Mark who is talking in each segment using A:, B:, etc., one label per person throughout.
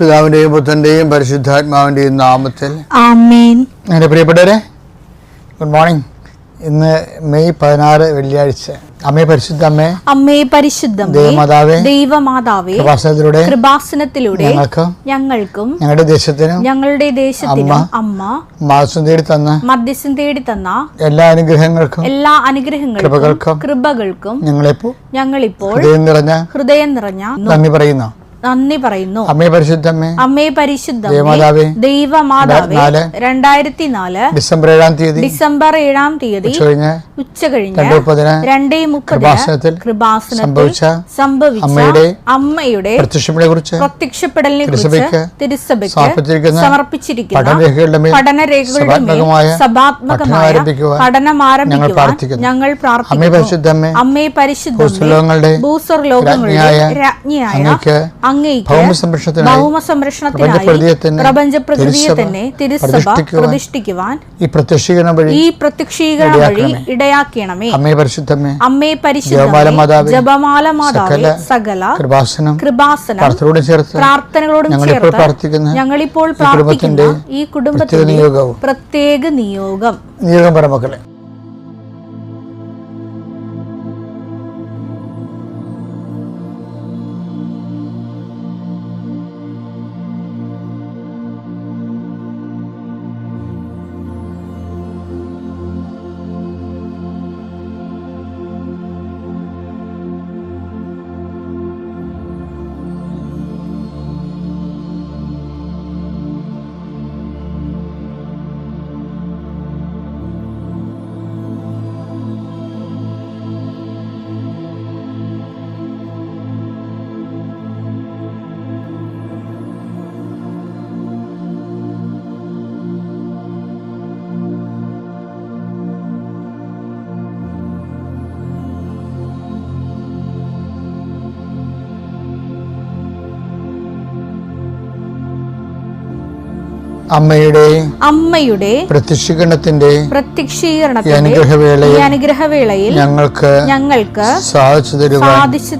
A: പിതാവിന്റെയും പുത്രന്റെയും പരിശുദ്ധാത്മാവിന്റെയും നാമത്തിൽ
B: ആമേൻ.
A: എൻ്റെ പ്രിയപ്പെട്ടവരെ, ഗുഡ് മോർണിംഗ്. ഇന്ന് മെയ് 16 വെള്ളിയാഴ്ച. അമ്മേ പരിശുദ്ധ അമ്മേ,
B: അമ്മേ പരിശുദ്ധമേ, ദൈവമാതാവേ, കൃപാസനത്തിലൂടെ ഞങ്ങൾക്കും ഞങ്ങളുടെ ദേശത്തിനും അമ്മ മധ്യസ്ഥം തേടി തന്ന എല്ലാ അനുഗ്രഹങ്ങൾക്കും കൃപകൾക്കും ഞങ്ങളിപ്പോൾ ഹൃദയം നിറഞ്ഞ നന്ദി പറയുന്നു.
A: അമ്മേ പരിശുദ്ധമേ,
B: ദൈവമാതാവേ, 2004 ഡിസംബർ 7 തീയതി ഉച്ചകഴിഞ്ഞ് 2:30 കൃപാസനത്തിൽ സംഭവിച്ച അമ്മയുടെ പ്രത്യക്ഷപ്പെടലിനെ കുറിച്ച് തിരുസഭയ്ക്ക് സമർപ്പിച്ചിരിക്കുന്ന പഠനരേഖകളുടെ മേൽ സഭാത്മകമായ പഠനം ആരംഭിക്കുവാൻ ഞങ്ങൾ പ്രാർത്ഥിക്കുന്നു. അമ്മേ പരിശുദ്ധമേ, ഭൂസ്വർലോകങ്ങളുടെ രാജ്ഞിയായ പ്രപഞ്ചപ്രകൃതിയെ തന്നെ തിരുസഭ പ്രതിഷ്ഠിക്കുവാൻ ഈ പ്രത്യക്ഷീകരണം വഴി ഇടയാക്കണമേ. അമ്മേ പരിശുദ്ധമേ, ജപമാല മാതാവേ, സകല കൃപാസനം പ്രാർത്ഥനകളോടും ചേർത്ത് ഞങ്ങളിപ്പോൾ പ്രാർത്ഥിക്കുന്ന ഈ കുടുംബത്തിന്റെ പ്രത്യേക നിയോഗം
A: പറമക്കളെ.
B: അമ്മയുടെ പ്രത്യക്ഷീകരണത്തിന്റെ അനുഗ്രഹവേളയിൽ ഞങ്ങൾക്ക് സാധിച്ചു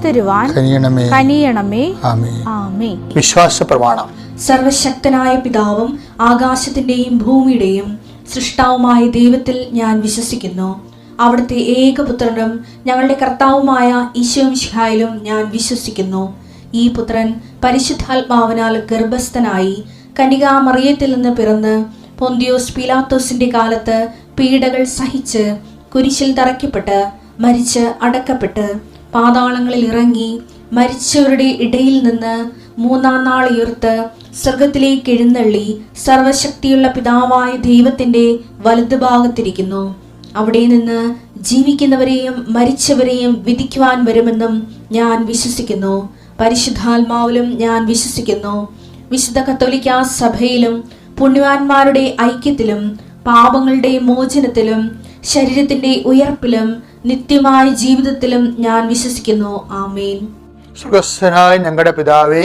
B: തരുവാൻ കനിയണമേ. ആമേൻ.
A: വിശ്വാസ പ്രമാണം.
C: സർവശക്തനായ പിതാവും ആകാശത്തിന്റെയും ഭൂമിയുടെയും സൃഷ്ടാവുമായ ദൈവത്തിൽ ഞാൻ വിശ്വസിക്കുന്നു. അവിടുത്തെ ഏകപുത്രനും ഞങ്ങളുടെ കർത്താവുമായ ഈശോമിശിഹായിലും ഞാൻ വിശ്വസിക്കുന്നു. ഈ പുത്രൻ പരിശുദ്ധാത്മാവിനാൽ ഗർഭസ്ഥനായി കന്യകാമറിയത്തിൽ നിന്ന് പിറന്ന് പൊന്തിയോസ് പീലാത്തോസിന്റെ കാലത്ത് പീഡകൾ സഹിച്ച് കുരിശിൽ തറയ്ക്കപ്പെട്ട് മരിച്ച് അടക്കപ്പെട്ട് പാതാളങ്ങളിൽ ഇറങ്ങി മരിച്ചവരുടെ ഇടയിൽ നിന്ന് 3-ാം നാൾ ഉയർത്ത് സ്വർഗത്തിലേക്ക് എഴുന്നള്ളി സർവശക്തിയുള്ള പിതാവായ ദൈവത്തിന്റെ വലതുഭാഗത്തിരിക്കുന്നു. അവിടെ നിന്ന് ജീവിക്കുന്നവരെയും മരിച്ചവരെയും വിധിക്കുവാൻ വരുമെന്നും ഞാൻ വിശ്വസിക്കുന്നു. പരിശുദ്ധാത്മാവിലും ഞാൻ വിശ്വസിക്കുന്നു. വിശുദ്ധ കത്തോലിക്കാ സഭയിലും പുണ്യവാന്മാരുടെ ഐക്യത്തിലും പാപങ്ങളുടെ മോചനത്തിലും ശരീരത്തിന്റെ ഉയർപ്പിലും നിത്യമായ ജീവിതത്തിലും ഞാൻ വിശ്വസിക്കുന്നു. ആമേൻ.
A: സ്വർഗ്ഗസ്ഥനായ ഞങ്ങളുടെ പിതാവേ,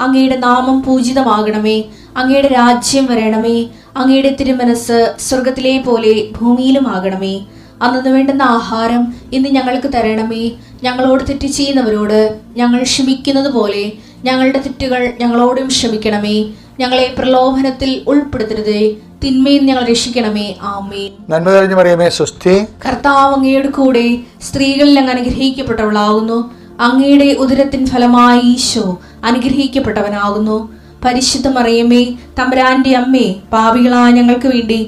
C: അങ്ങയുടെ നാമം പൂജിതമാകണമേ. അങ്ങയുടെ രാജ്യം വരണമേ. അങ്ങയുടെ തിരുമനസ് സ്വർഗത്തിലെ പോലെ ഭൂമിയിലും ആകണമേ. അന്നു വേണ്ടുന്ന ആഹാരം ഇന്ന് ഞങ്ങൾക്ക് തരണമേ. ഞങ്ങളോട് തെറ്റ് ചെയ്യുന്നവരോട് ഞങ്ങൾ ക്ഷമിക്കുന്നത് പോലെ ഞങ്ങളുടെ തെറ്റുകൾ ഞങ്ങളോടും ക്ഷമിക്കണമേ. ഞങ്ങളെ പ്രലോഭനത്തിൽ ഉൾപ്പെടുത്തരുതേ, തിന്മയിൽ ഞങ്ങൾ രക്ഷിക്കണമേ. ആമേൻ.
A: നന്മ നിറഞ്ഞ മറിയമേ, സ്വസ്തി.
C: കർത്താവ് അങ്ങയുടെ കൂടെ സ്ത്രീകളിൽ അങ്ങ് അനുഗ്രഹിക്കപ്പെട്ടവളാകുന്നു. അങ്ങയുടെ ഉദരത്തിൻ ഫലമായി ഈശോ അനുഗ്രഹിക്കപ്പെട്ടവനാകുന്നു. പരിശുദ്ധ മറിയമേ, തമ്പുരാന്റെ അമ്മേ, പാപികളായ ഞങ്ങൾക്ക് വേണ്ടി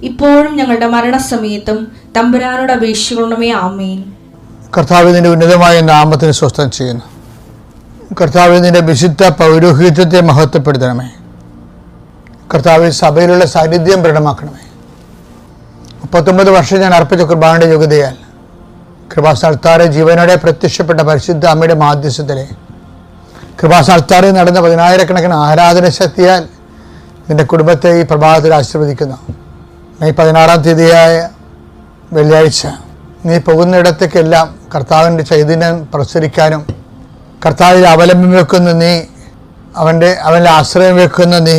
C: ഇപ്പോഴും ഞങ്ങളുടെ മരണസമയത്തും തമ്പുരാനോട് അപേക്ഷിക്കണമേ. ആമേൻ.
A: കർത്താവ് നിന്റെ ഉന്നതമായ നാമത്തിന് സ്വസ്ഥം ചെയ്യുന്നു. കർത്താവ് നിന്റെ വിശുദ്ധ പൗരോഹിത്യത്തെ മഹത്വപ്പെടുത്തണമേ. കർത്താവ് സഭയിലുള്ള സാന്നിധ്യം പ്രകടമാക്കണമേ. 39 വർഷം ഞാൻ അർപ്പിച്ച കുർബാനയുടെ യോഗ്യതയാൽ കൃപാസ്ഥാനത്താറെ ജീവനോടെ പ്രത്യക്ഷപ്പെട്ട പരിശുദ്ധ അമ്മയുടെ മാധ്യസ്ഥത്തിലെ കൃപാസ്ഥാനത്താറെ നടന്ന 10,000-കണക്കിന് ആരാധന ശക്തിയാൽ നിന്റെ കുടുംബത്തെ ഈ പ്രഭാതത്തിൽ ആശീർവദിക്കുന്നു. മെയ് 16 തീയതിയായ വെള്ളിയാഴ്ച നീ പോകുന്നിടത്തേക്കെല്ലാം കർത്താവിൻ്റെ ചൈതന്യം പ്രസരിക്കാനും കർത്താവിൽ അവലംബം വെക്കുന്ന നീ, അവനിൽ ആശ്രയം വെക്കുന്ന നീ,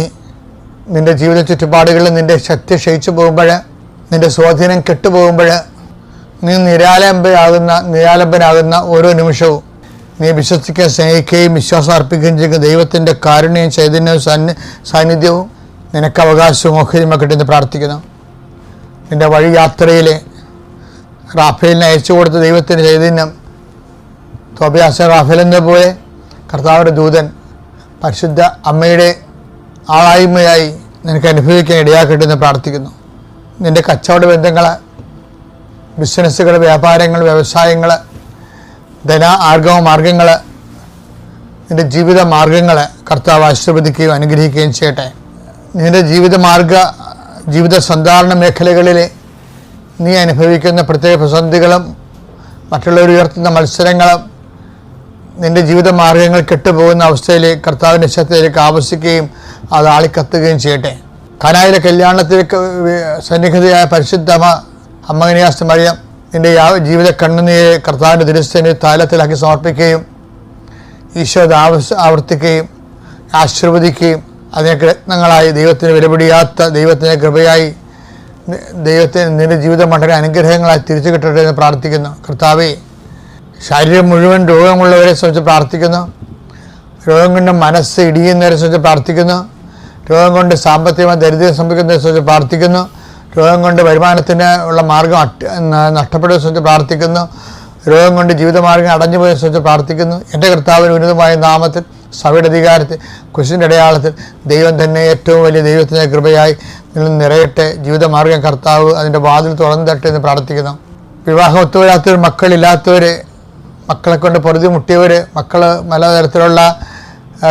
A: നിന്റെ ജീവിത ചുറ്റുപാടുകളിൽ നിന്റെ ശക്തി ക്ഷയിച്ചു പോകുമ്പോൾ, നിന്റെ സ്വാധീനം കെട്ടുപോകുമ്പോൾ, നീ നിരാലംബനാകുന്ന ഓരോ നിമിഷവും നീ വിശ്വസിക്കുകയും സ്നേഹിക്കുകയും വിശ്വാസം അർപ്പിക്കുകയും ചെയ്യുന്ന ദൈവത്തിൻ്റെ കാരുണ്യവും ചൈതന്യവും സാന്നിധ്യവും നിനക്ക് അവകാശവും ഓഹരിയുമൊക്കെ എന്ന് പ്രാർത്ഥിക്കുന്നു. നിൻ്റെ വഴി യാത്രയിൽ റാഫേലിനെ അയച്ചു കൊടുത്ത ദൈവത്തിൻ്റെ ചൈതന്യം തോബിയാസ് റാഫേലിനെ പോലെ കർത്താവിൻ്റെ ദൂതൻ പരിശുദ്ധ അമ്മയുടെ ആളായ്മയായി നിനക്ക് അനുഭവിക്കാൻ ഇടയാക്കട്ടെ എന്ന് പ്രാർത്ഥിക്കുന്നു. നിൻ്റെ കച്ചവട ബന്ധങ്ങൾ, ബിസിനസ്സുകൾ, വ്യാപാരങ്ങൾ, വ്യവസായങ്ങൾ, ആർഗവ മാർഗങ്ങൾ, നിൻ്റെ ജീവിത മാർഗങ്ങൾ കർത്താവ് ആശീർവദിക്കുകയും അനുഗ്രഹിക്കുകയും ചെയ്യട്ടെ. നിൻ്റെ ജീവിത സന്ധാരണ മേഖലകളിൽ നീ അനുഭവിക്കുന്ന പ്രത്യേക പ്രതിസന്ധികളും മറ്റുള്ളവർ ഉയർത്തുന്ന മത്സരങ്ങളും നിൻ്റെ ജീവിത മാർഗങ്ങൾ കെട്ടുപോകുന്ന അവസ്ഥയിൽ കർത്താവിൻ്റെ ശക്തിയിലേക്ക് ആവശ്യിക്കുകയും അത് ആളിക്കത്തുകയും ചെയ്യട്ടെ. കാനായിലെ കല്യാണത്തിലേക്ക് സന്നിഹിതയായ പരിശുദ്ധ അമ്മ കന്യാസ്ത്രീ മറിയം നിൻ്റെ ജീവിത കണ്ണുനീരെ കർത്താവിൻ്റെ തിരുസേന താലത്തിലാക്കി സമർപ്പിക്കുകയും ഈശോ ആവർത്തിക്കുകയും ആശീർവദിക്കുകയും അതിനെ രത്നങ്ങളായി ദൈവത്തിന് വിലപിടിയാത്ത ദൈവത്തിൻ്റെ കൃപയായി ദൈവത്തിന് നിൻ്റെ ജീവിത മണ്ഡല അനുഗ്രഹങ്ങളായി തിരിച്ചു കിട്ടട്ടെ എന്ന് പ്രാർത്ഥിക്കുന്നു. കർത്താവേ, ശരീരം മുഴുവൻ രോഗമുള്ളവരെ സംബന്ധിച്ച് പ്രാർത്ഥിക്കുന്നു. രോഗം കൊണ്ട് മനസ്സ് ഇടിയുന്നവരെ സംബന്ധിച്ച് പ്രാർത്ഥിക്കുന്നു. രോഗം കൊണ്ട് സാമ്പത്തികമായി ദരിദ്രം സംഭവിക്കുന്നതിനെ സംബന്ധിച്ച് പ്രാർത്ഥിക്കുന്നു. രോഗം കൊണ്ട് വരുമാനത്തിന് ഉള്ള മാർഗം നഷ്ടപ്പെടുന്നതിനെ സംബന്ധിച്ച് പ്രാർത്ഥിക്കുന്നു. രോഗം കൊണ്ട് ജീവിതമാർഗം അടഞ്ഞു പോയതിനെ സംബന്ധിച്ച് പ്രാർത്ഥിക്കുന്നു. എൻ്റെ കർത്താവിന് ഉന്നതമായ നാമത്തിൽ സഭയുടെ അധികാരത്തിൽ കുരിശിൻ്റെ അടയാളത്തിൽ ദൈവം തന്നെ ഏറ്റവും വലിയ ദൈവത്തിൻ്റെ കൃപയായി നിങ്ങൾ നിറയട്ടെ. ജീവിതമാർഗം കർത്താവ് അതിൻ്റെ വാതിൽ തുറന്നു തട്ടെ എന്ന് പ്രാർത്ഥിക്കുന്നു. വിവാഹം ഒത്തുവരാത്തവർ, മക്കളില്ലാത്തവർ, മക്കളെ കൊണ്ട് പൊറുതി മുട്ടിയവർ, മക്കൾ പലതരത്തിലുള്ള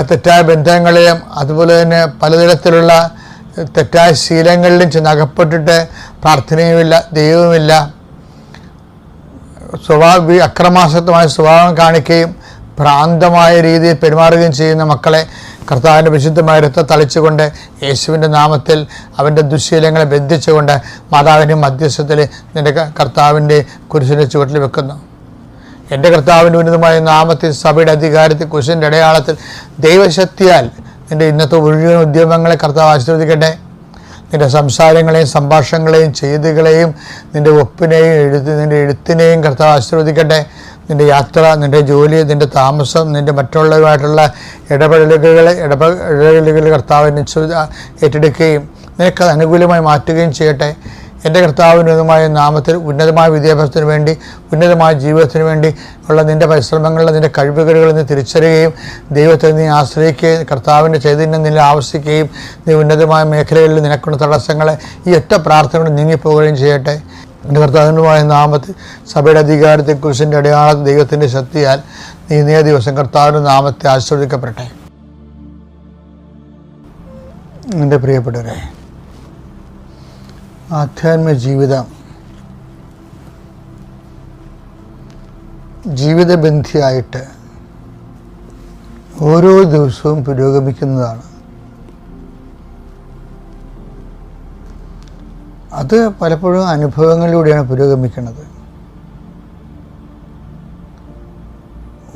A: തെറ്റായ ബന്ധങ്ങളിലും അതുപോലെ തന്നെ പലതരത്തിലുള്ള തെറ്റായ ശീലങ്ങളിലും ചെന്ന് അകപ്പെട്ടിട്ട് പ്രാർത്ഥനയുമില്ല, ദൈവവുമില്ല, അക്രമാസക്തമായ സ്വഭാവം കാണിക്കുകയും ഭ്രാന്തമായ രീതിയിൽ പെരുമാറുകയും ചെയ്യുന്ന മക്കളെ കർത്താവിൻ്റെ വിശുദ്ധമായ രക്തം തളിച്ചുകൊണ്ട് യേശുവിൻ്റെ നാമത്തിൽ അവൻ്റെ ദുശ്ശീലങ്ങളെ ബന്ധിച്ചുകൊണ്ട് മാതാവിൻ്റെ മധ്യസ്ഥത്തിൽ നിൻ്റെ കർത്താവിൻ്റെ കുരിശിൻ്റെ ചുവട്ടിൽ വെക്കുന്നു. എൻ്റെ കർത്താവിൻ്റെ ഉന്നതമായ നാമത്തിൽ സഭയുടെ അധികാരത്തിൽ കുരിശിൻ്റെ അടയാളത്തിൽ ദൈവശക്തിയാൽ നിൻ്റെ ഇന്നത്തെ മുഴുവൻ ഉദ്യമങ്ങളെ കർത്താവ് ആശീർവദിക്കട്ടെ. നിൻ്റെ സംസാരങ്ങളെയും സംഭാഷണങ്ങളെയും ചെയ്തികളെയും നിൻ്റെ ഒപ്പിനെയും നിൻ്റെ എഴുത്തിനെയും കർത്താവ് ആശീർവദിക്കട്ടെ. നിൻ്റെ യാത്ര, നിൻ്റെ ജോലി, നിൻ്റെ താമസം, നിൻ്റെ മറ്റുള്ളവരുമായിട്ടുള്ള ഇടപെടലുകൾ കർത്താവിനെ ഏറ്റെടുക്കുകയും നിനക്കത് അനുകൂലമായി മാറ്റുകയും ചെയ്യട്ടെ. എൻ്റെ കർത്താവിൻ്റെ ഉന്നതമായ നാമത്തിൽ ഉന്നതമായ വിദ്യാഭ്യാസത്തിന് വേണ്ടി, ഉന്നതമായ ജീവിതത്തിന് വേണ്ടി ഉള്ള നിൻ്റെ പരിശ്രമങ്ങളിൽ നിൻ്റെ കഴിവുകളിൽ നീ തിരിച്ചറിയുകയും ദൈവത്തെ നീ ആശ്രയിക്കുകയും കർത്താവിൻ്റെ ചൈതന്യം നിന്നെ ആവശ്യിക്കുകയും നീ ഉന്നതമായ മേഖലകളിൽ നിനക്കുള്ള തടസ്സങ്ങളെ ഈ ഒറ്റ പ്രാർത്ഥന കൊണ്ട് നീങ്ങിപ്പോവുകയും ചെയ്യട്ടെ. എൻ്റെ കർത്താവിനുമായ നാമത്തിൽ സഭയുടെ അധികാരത്തിൽ കുരിശിൻ്റെ അടയാളത്തിൽ ദൈവത്തിൻ്റെ ശക്തിയാൽ നീ ഇന്നേ ദിവസം കർത്താവിൻ്റെ നാമത്തെ ആശീർവദിക്കപ്പെടട്ടെ. എൻ്റെ പ്രിയപ്പെട്ടവരെ, ആധ്യാത്മിക ജീവിതബന്ധിയായിട്ട് ഓരോ ദിവസവും പുരോഗമിക്കുന്നതാണ്. അത് പലപ്പോഴും അനുഭവങ്ങളിലൂടെയാണ് പുരോഗമിക്കുന്നത്.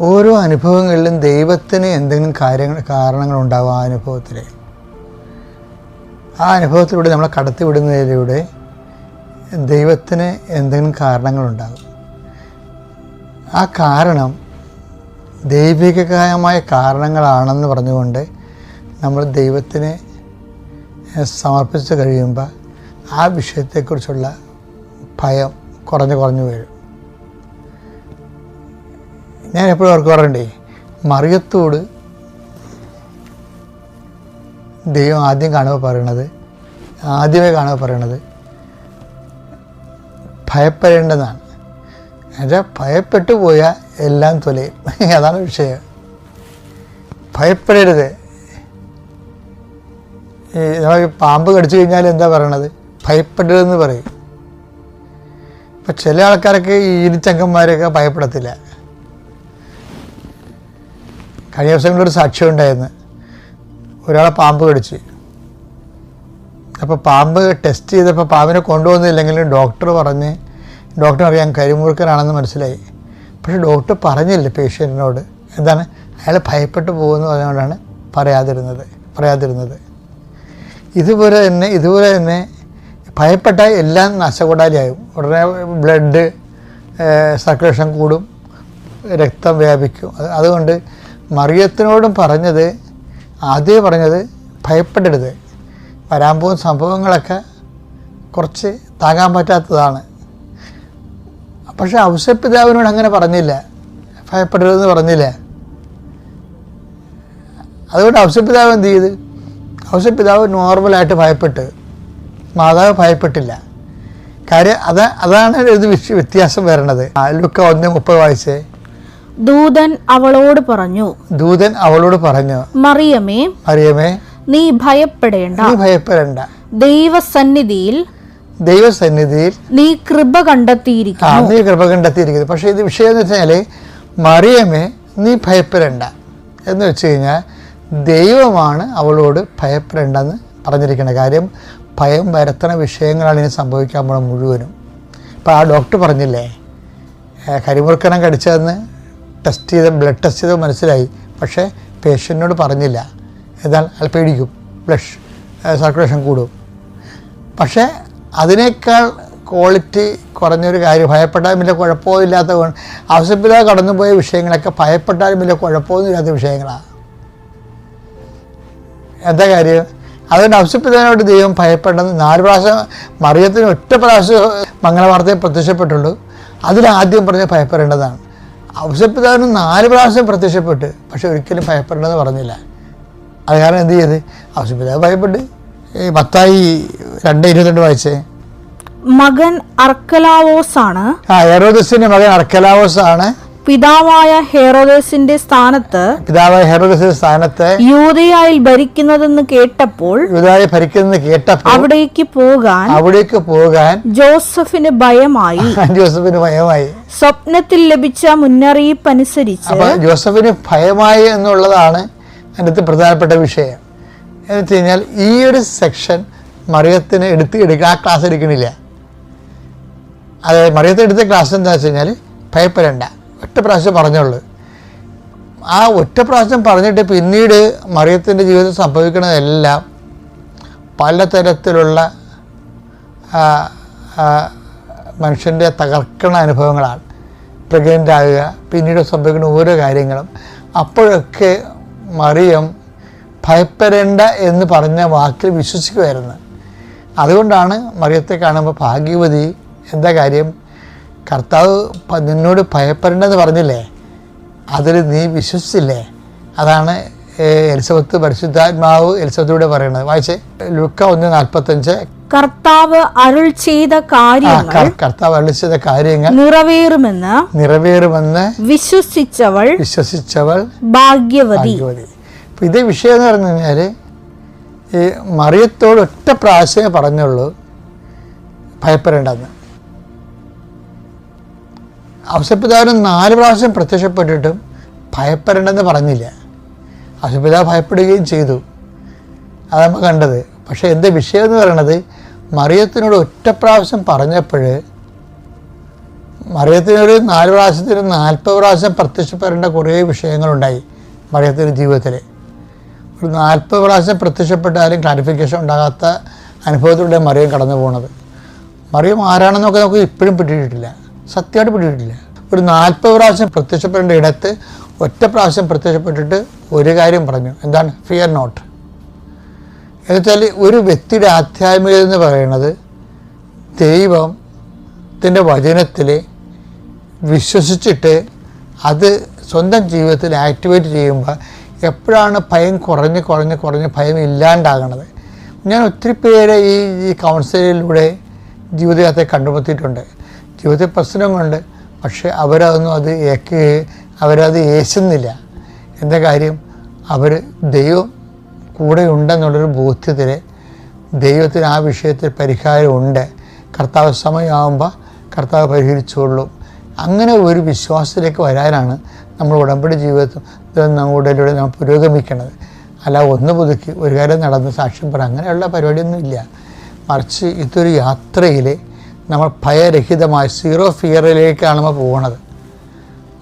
A: ഓരോ അനുഭവങ്ങളിലും ദൈവത്തിന് എന്തെങ്കിലും കാരണങ്ങളുണ്ടാകും. ആ അനുഭവത്തിലൂടെ നമ്മളെ കടത്തിവിടുന്നതിലൂടെ ദൈവത്തിന് എന്തെങ്കിലും കാരണങ്ങളുണ്ടാകും. ആ കാരണം ദൈവികമായ കാരണങ്ങളാണെന്ന് പറഞ്ഞുകൊണ്ട് നമ്മൾ ദൈവത്തിന് സമർപ്പിച്ച് കഴിയുമ്പോൾ ആ വിഷയത്തെക്കുറിച്ചുള്ള ഭയം കുറഞ്ഞു വരും. ഞാൻ എപ്പോഴും ഓർക്കാറുണ്ടേ, മറിയത്തോട് ദൈവം ആദ്യമേ കാണുമ്പോൾ പറയണത് ഭയപ്പെടേണ്ടതാണ്. എന്നുവെച്ചാൽ ഭയപ്പെട്ടു പോയാൽ എല്ലാം തൊലയും. അതാണ് വിഷയം. ഭയപ്പെടരുത്. നമ്മൾ പാമ്പ് കടിച്ചു കഴിഞ്ഞാൽ എന്താ പറയണത്? ഭയപ്പെടരുതെന്ന് പറയും. ഇപ്പം ചില ആൾക്കാരൊക്കെ ഈ ഇരുചങ്കന്മാരൊക്കെ ഭയപ്പെടത്തില്ല. കഴിഞ്ഞ ദിവസങ്ങളിലൊരു സാക്ഷ്യം ഉണ്ടായിരുന്നു. ഒരാളെ പാമ്പ് കടിച്ച്, അപ്പോൾ പാമ്പ് ടെസ്റ്റ് ചെയ്തപ്പോൾ പാമ്പിനെ കൊണ്ടുവന്നില്ലെങ്കിലും ഡോക്ടറിനറിയാം കരിമുറുക്കനാണെന്ന് മനസ്സിലായി. പക്ഷേ ഡോക്ടർ പറഞ്ഞില്ല പേഷ്യൻറ്റിനോട്. എന്താണ്? അയാൾ ഭയപ്പെട്ടു പോകുമെന്ന് പറഞ്ഞുകൊണ്ടാണ് പറയാതിരുന്നത്. ഇതുപോലെ തന്നെ ഭയപ്പെട്ടാൽ എല്ലാം നശകൂടാലിയാകും. ഉടനെ ബ്ലഡ് സർക്കുലേഷൻ കൂടും, രക്തം വ്യാപിക്കും. അതുകൊണ്ട് മറിയത്തിനോടും പറഞ്ഞത്, ആദ്യം പറഞ്ഞത് ഭയപ്പെടരുത്, വരാൻ പോകുന്ന സംഭവങ്ങളൊക്കെ കുറച്ച് താങ്ങാൻ പറ്റാത്തതാണ്. പക്ഷെ ഔസേപ്പിതാവിനോട് അങ്ങനെ പറഞ്ഞില്ല, ഭയപ്പെടരുതെന്ന് പറഞ്ഞില്ല. അതുകൊണ്ട് ഔസേപ്പിതാവ് എന്ത് ചെയ്ത്? ഔസേപ്പിതാവ് നോർമലായിട്ട് ഭയപ്പെട്ട്, മാതാവ് ഭയപ്പെട്ടില്ല. കാര്യം അതാണ് ഇത് വ്യത്യാസം വരണത്. ലൂക്ക 1:30 വായിച്ചേ.
B: ദൂതൻ അവളോട് പറഞ്ഞു, മറിയമേ, നീ ഭയപ്പെടേണ്ട, ദൈവസന്നിധിയിൽ നീ കൃപ കണ്ടെത്തിയിരിക്കുന്നു.
A: പക്ഷെ ഇത് വിഷയം എന്ന് വെച്ചാൽ, മറിയമേ നീ ഭയപ്പെടേണ്ട എന്ന് വെച്ച് കഴിഞ്ഞാൽ ദൈവമാണ് അവളോട് ഭയപ്പെടേണ്ടെന്ന് പറഞ്ഞിരിക്കുന്ന കാര്യം. ഭയം വരുത്തണ വിഷയങ്ങളാണ് ഇനി സംഭവിക്കാൻ പോണ മുഴുവനും. ഇപ്പോൾ ആ ഡോക്ടർ പറഞ്ഞില്ലേ, കരിമുറുക്കനം കടിച്ചതെന്ന് ബ്ലഡ് ടെസ്റ്റ് ചെയ്ത് മനസ്സിലായി. പക്ഷേ പേഷ്യൻറ്റിനോട് പറഞ്ഞില്ല. എന്നാൽ അയാൾ പേടിക്കും, ബ്ലഡ് സർക്കുലേഷൻ കൂടും. പക്ഷേ അതിനേക്കാൾ ക്വാളിറ്റി കുറഞ്ഞൊരു കാര്യം, ഭയപ്പെട്ടാലും വലിയ കുഴപ്പമില്ലാത്ത, ഔസേപ്പിതാവ് കടന്നുപോയ വിഷയങ്ങളൊക്കെ ഭയപ്പെട്ടാലും വലിയ കുഴപ്പമൊന്നുമില്ലാത്ത വിഷയങ്ങളാണ്. എന്താ കാര്യം? അതുകൊണ്ട് ഔസേപ്പിതാവിനോട് ദൈവം ഭയപ്പെടേണ്ടത് 4 പ്രാവശ്യം, മറിയത്തിന് 1 പ്രാവശ്യം മംഗളവാർത്തയിൽ പ്രത്യക്ഷപ്പെട്ടുള്ളൂ. അതിലാദ്യം പറഞ്ഞ് ഭയപ്പെടേണ്ടതാണ്. ഔസേപ്പിതാവിന് 4 പ്രാവശ്യം പ്രത്യക്ഷപ്പെട്ട്, പക്ഷെ ഒരിക്കലും ഭയപ്പെടേണ്ടെന്ന് പറഞ്ഞില്ല. അത് കാരണം എന്ത് ചെയ്ത്? ഔസേപ്പിതാവ് ഭയപ്പെട്ട്. മത്തായി 2:22 വായിച്ചേ.
B: മകൻ അർക്കലാവോസാണ്,
A: ഹെറോദസിന്റെ മകൻ അർക്കലാവോസാണ്
B: പിതാവായ ഹെറോദേസിന്റെ സ്ഥാനത്ത് യൂദയായിൽ ഭരിക്കുന്നതെന്ന് കേട്ടപ്പോൾ അവിടേക്ക് പോകാൻ ജോസഫിന് ഭയമായി. സ്വപ്നത്തിൽ ലഭിച്ച മുന്നറിയിപ്പ് അനുസരിച്ച്
A: ജോസഫിന് ഭയമായി എന്നുള്ളതാണ് അതിനകത്ത് പ്രധാനപ്പെട്ട വിഷയം. എന്ന് വെച്ച് കഴിഞ്ഞാൽ ഈ ഒരു സെക്ഷൻ മറിയത്തിന് ആ ക്ലാസ് എടുക്കണില്ല. അത് മറിയത്തിന് എടുത്ത ക്ലാസ് എന്താ വെച്ച് കഴിഞ്ഞാൽ ഭയപ്പെടേണ്ട, 1 പ്രാവശ്യം പറഞ്ഞുള്ളൂ. ആ 1 പ്രാവശ്യം പറഞ്ഞിട്ട് പിന്നീട് മറിയത്തിൻ്റെ ജീവിതത്തിൽ സംഭവിക്കുന്നതെല്ലാം പലതരത്തിലുള്ള മനുഷ്യൻ്റെ തകർക്കണ അനുഭവങ്ങളാണ്. പ്രഗ്നൻ്റ് ആകുക, പിന്നീട് സംഭവിക്കുന്ന ഓരോ കാര്യങ്ങളും. അപ്പോഴൊക്കെ മറിയം ഭയപ്പെടേണ്ട എന്ന് പറഞ്ഞ വാക്കിൽ വിശ്വസിക്കുമായിരുന്നു. അതുകൊണ്ടാണ് മറിയത്തെ കാണുമ്പോൾ ഭാഗ്യവതി. എന്താ കാര്യം? കർത്താവ് നിന്നോട് ഭയപ്പെടേണ്ടെന്ന് പറഞ്ഞില്ലേ, അതിൽ നീ വിശ്വസിച്ചില്ലേ. അതാണ് എലിസബത്ത്, പരിശുദ്ധാത്മാവ് എലിസബത്തിലൂടെ പറയുന്നത്. വായിച്ചേ, ലൂക്ക 1:45.
B: കർത്താവ് അരുൾ ചെയ്ത കാര്യങ്ങൾ നിറവേറുമെന്ന് വിശ്വസിച്ചവൾ ഭാഗ്യവതി.
A: അപ്പം ഇതേ വിഷയം എന്ന് പറഞ്ഞു കഴിഞ്ഞാൽ, ഈ മറിയത്തോട് 1 പ്രാവശ്യമേ പറഞ്ഞുള്ളൂ ഭയപ്പെടേണ്ടെന്ന്. ഔസേപ്പിതാവിന് 4 പ്രാവശ്യം പ്രത്യക്ഷപ്പെട്ടിട്ടും ഭയപ്പെടേണ്ടെന്ന് പറഞ്ഞില്ല. ഔസേപ്പിതാവ് ഭയപ്പെടുകയും ചെയ്തു, അത് നമ്മൾ കണ്ടത്. പക്ഷേ എൻ്റെ വിഷയം എന്ന് പറയണത്, മറിയത്തിനോട് 1 പ്രാവശ്യം പറഞ്ഞപ്പോൾ മറിയത്തിനൊരു 4 പ്രാവശ്യത്തിന് 40 പ്രാവശ്യം പ്രത്യക്ഷപ്പെടേണ്ട കുറേ വിഷയങ്ങളുണ്ടായി മറിയത്തിൻ്റെ ജീവിതത്തിൽ. ഒരു 40 പ്രാവശ്യം പ്രത്യക്ഷപ്പെട്ടാലും ക്ലാരിഫിക്കേഷൻ ഉണ്ടാകാത്ത അനുഭവത്തിലൂടെ മറിയം കടന്നു പോകുന്നത്. മറിയം ആരാണെന്നൊക്കെ നമുക്ക് ഇപ്പോഴും പിടിയിട്ടില്ല, സത്യമായിട്ട് പിടിയിട്ടില്ല. ഒരു 40 പ്രാവശ്യം പ്രത്യക്ഷപ്പെടേണ്ട ഇടത്ത് 1 പ്രാവശ്യം പ്രത്യക്ഷപ്പെട്ടിട്ട് ഒരു കാര്യം പറഞ്ഞു. എന്താണ്? Fear not. എന്നുവെച്ചാൽ ഒരു വ്യക്തിയുടെ ആധ്യാത്മികത എന്ന് പറയുന്നത് ദൈവത്തിൻ്റെ വചനത്തിൽ വിശ്വസിച്ചിട്ട് അത് സ്വന്തം ജീവിതത്തിൽ ആക്ടിവേറ്റ് ചെയ്യുമ്പോൾ എപ്പോഴാണ് ഭയം കുറഞ്ഞ് ഭയം ഇല്ലാണ്ടാകണത്. ഞാൻ ഒത്തിരി പേരെ ഈ കൗൺസിലിലൂടെ ജീവിതത്തെ കണ്ടുമുട്ടിയിട്ടുണ്ട്. ജീവിതത്തിൽ പ്രശ്നങ്ങളുണ്ട്, പക്ഷേ അവരത് ഏശുന്നില്ല. എന്താ കാര്യം? അവർ ദൈവം കൂടെ ഉണ്ടെന്നുള്ളൊരു ബോധ്യത്തിൽ ദൈവത്തിന് ആ വിഷയത്തിൽ പരിഹാരമുണ്ട്. കർത്താവ് സമയമാകുമ്പോൾ കർത്താവ് പരിഹരിച്ചുകൊള്ളും. അങ്ങനെ ഒരു വിശ്വാസത്തിലേക്ക് വരാനാണ് നമ്മൾ ഉടമ്പടി ജീവിതത്തിൽ നമ്മളിലൂടെ നമ്മൾ പുരോഗമിക്കുന്നത്. അല്ല ഒന്ന് പുതുക്കി ഒരു കാര്യം നടന്ന് സാക്ഷ്യം പറ, അങ്ങനെയുള്ള പരിപാടിയൊന്നും ഇല്ല. മറിച്ച് ഇതൊരു യാത്രയിൽ നമ്മൾ ഭയരഹിതമായി 0 ഫിയറിലേക്കാണ് നമ്മൾ പോകുന്നത്.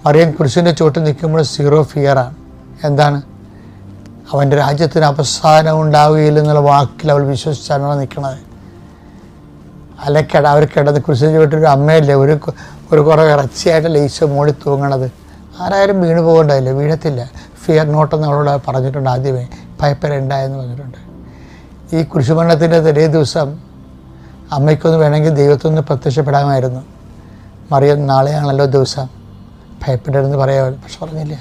A: മറിയം കുരിശിൻ്റെ ചുവട്ടിൽ നിൽക്കുമ്പോൾ 0 ഫിയറാണ്. എന്താണ്? അവൻ്റെ രാജ്യത്തിന് അവസാനം ഉണ്ടാവുകയില്ലെന്നുള്ള വാക്കിൽ അവൾ വിശ്വസിച്ചാണ് നിൽക്കുന്നത്. അവർ കിടന്ന് കുരിശിൻ്റെ ചുവട്ടിൽ ഒരു അമ്മയല്ലേ, ഒരു കുറേ ഇറച്ചിയായിട്ടല്ലേ ഈശോ മോടി തൂങ്ങണത്. ആരായാലും വീണ് പോകണ്ടായില്ല, വീഴത്തില്ല. ഫിയർ നോട്ടെന്ന് അവളോട് പറഞ്ഞിട്ടുണ്ട്, ആദ്യമേ ഭയപ്പെടേണ്ടെന്ന് പറഞ്ഞിട്ടുണ്ട്. ഈ കുരിശുമരണത്തിൻ്റെ തലേ ദിവസം അമ്മയ്ക്കൊന്ന് വേണമെങ്കിൽ ദൈവത്തൊന്ന് പ്രത്യക്ഷപ്പെടാമായിരുന്നു. മറിയം നാളെയാണല്ലോ ദിവസം, ഭയപ്പെടരുതെന്ന് പറയാമായിരുന്നു. പക്ഷെ പറഞ്ഞില്ല.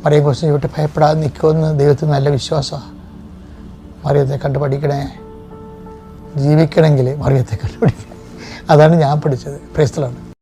A: മറിയം കുറച്ച് ചോട്ട് ഭയപ്പെടാതെ നിൽക്കുമെന്ന് ദൈവത്തിന് നല്ല വിശ്വാസമാണ്. മറിയത്തെ കണ്ടു പഠിക്കണേ, ജീവിക്കണമെങ്കിൽ മറിയത്തെ കണ്ടു പഠിക്കണം. അതാണ് ഞാൻ പഠിച്ചത്. Praise the Lord.